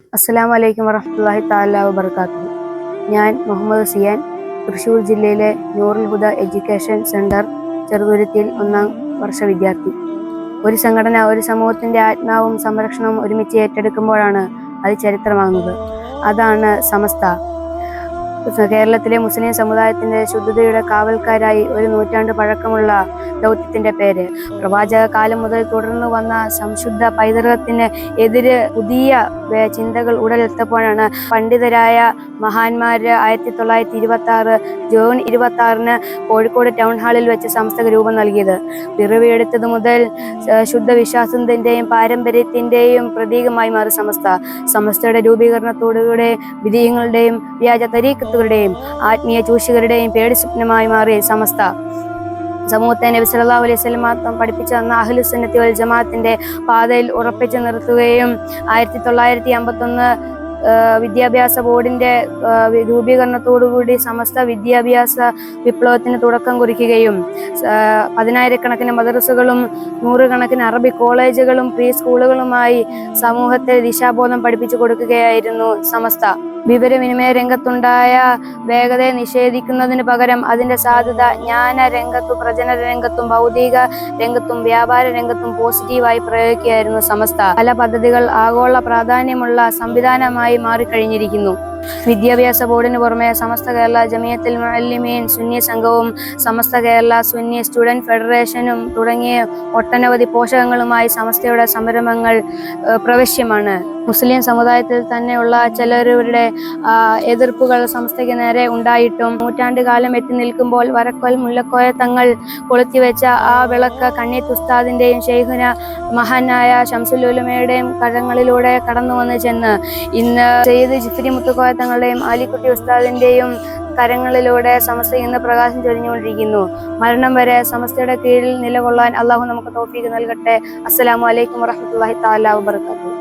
അസ്സലാമു അലൈക്കും വറഹ്മത്തുള്ളാഹി തആല വബറകാതുഹു. ഞാൻ മുഹമ്മദ് സിയാൻ, തൃശ്ശൂർ ജില്ലയിലെ നൂറുൽ ഹുദ എഡ്യൂക്കേഷൻ സെന്റർ ചെറുതുരുത്തിയിൽ 1-ാം വർഷ വിദ്യാർത്ഥി. ഒരു സംഘടന ഒരു സമൂഹത്തിന്റെ ആത്മാവും സംരക്ഷണവും ഒരുമിച്ച് ഏറ്റെടുക്കുമ്പോഴാണ് അത് ചരിത്രമാകുന്നത്. അതാണ് സമസ്ത. കേരളത്തിലെ മുസ്ലിം സമുദായത്തിന്റെ ശുദ്ധതയുടെ കാവൽക്കാരായി 1 നൂറ്റാണ്ട് പഴക്കമുള്ള ദൗത്യത്തിന്റെ പേര്. പ്രവാചക കാലം മുതൽ തുടർന്നു വന്ന സംശുദ്ധ പൈതൃകത്തിന് എതിര് പുതിയ ചിന്തകൾ ഉടലെടുത്തപ്പോഴാണ് പണ്ഡിതരായ മഹാന്മാര് 1926 ജൂൺ 26 കോഴിക്കോട് ടൗൺ ഹാളിൽ വെച്ച് സമസ്തക്ക് രൂപം നൽകിയത്. പിറവിയെടുത്തത് മുതൽ ശുദ്ധ വിശ്വാസത്തിന്റെയും പാരമ്പര്യത്തിന്റെയും പ്രതീകമായി മാറി സമസ്ത. സമസ്തയുടെ രൂപീകരണത്തോടുകൂടെ വിധേയങ്ങളുടെയും വ്യാജ തരീഖത്തുകളുടെയും ആത്മീയ ചൂഷകരുടെയും പേടി സ്വപ്നമായി മാറി സമസ്ത. സമൂഹത്തെ നബി സല്ലല്ലാഹു അലൈഹി വസല്ലം പഠിപ്പിച്ചു തന്ന അഹ്ലുസ് സുന്നത്തി വൽ ജമാഅത്തിന്റെ പാതയിൽ ഉറപ്പിച്ചു നിർത്തുകയും 1951 വിദ്യാഭ്യാസ ബോർഡിന്റെ രൂപീകരണത്തോടുകൂടി സമസ്ത വിദ്യാഭ്യാസ വിപ്ലവത്തിന് തുടക്കം കുറിക്കുകയും 10,000-കണക്കിന് മദ്രസകളും 100-കണക്കിന് അറബി കോളേജുകളും പ്രീ സ്കൂളുകളുമായി സമൂഹത്തെ ദിശാബോധം പഠിപ്പിച്ചു കൊടുക്കുകയായിരുന്നു സമസ്ത. വിവരവിനിമയ രംഗത്തുണ്ടായ വേഗതയെ നിഷേധിക്കുന്നതിന് പകരം അതിന്റെ സാധ്യത ജ്ഞാന രംഗത്തും പ്രചരണ രംഗത്തും ഭൗതിക രംഗത്തും വ്യാപാര രംഗത്തും പോസിറ്റീവായി പ്രയോഗിക്കുകയായിരുന്നു സമസ്ത. പല പദ്ധതികൾ ആഗോള പ്രാധാന്യമുള്ള സംവിധാനമായി മാറിക്കഴിഞ്ഞിരിക്കുന്നു. വിദ്യാഭ്യാസ ബോർഡിന് പുറമെ സമസ്ത കേരള ജമിയത്തുൽ മുഅല്ലിമീൻ സുന്നി സംഘവും സമസ്ത കേരള സുന്നി സ്റ്റുഡന്റ് ഫെഡറേഷനും തുടങ്ങിയ ഒട്ടനവധി പോഷകങ്ങളുമായി സമസ്തയുടെ സംരംഭങ്ങൾ പ്രവശ്യമാണ്. മുസ്ലിം സമുദായത്തിൽ തന്നെയുള്ള ചിലരുടെ എതിർപ്പുകൾ സമസ്തയ്ക്ക് നേരെ ഉണ്ടായിട്ടും നൂറ്റാണ്ട് കാലം എത്തി നിൽക്കുമ്പോൾ വരക്കൽ മുല്ലക്കോയ തങ്ങൾ കൊളുത്തിവെച്ച ആ വിളക്ക് കണ്ണീത്ത് ഉസ്താദിന്റെയും ഷെയ്ഖുന മഹാനായ ശംസുൽ ഉലമയുടെയും കരങ്ങളിലൂടെ കടന്നു വന്ന് ചെന്ന് ഇന്ന് സയ്യിദ് ജിഫ്രി മുത്തുക്കോയ തങ്ങളുടെയും ആലിക്കുട്ടി ഉസ്താദിന്റെയും കരങ്ങളിലൂടെ സമസ്ത ഇന്ന് പ്രകാശം ചൊരിഞ്ഞുകൊണ്ടിരിക്കുന്നു. മരണം വരെ സമസ്തയുടെ കീഴിൽ നിലകൊള്ളാൻ അള്ളാഹു നമുക്ക് തൗഫീഖ് നൽകട്ടെ. അസ്സലാമു അലൈക്കും വറഹ്മത്തുള്ളാഹി തആല വബറകാതുഹു.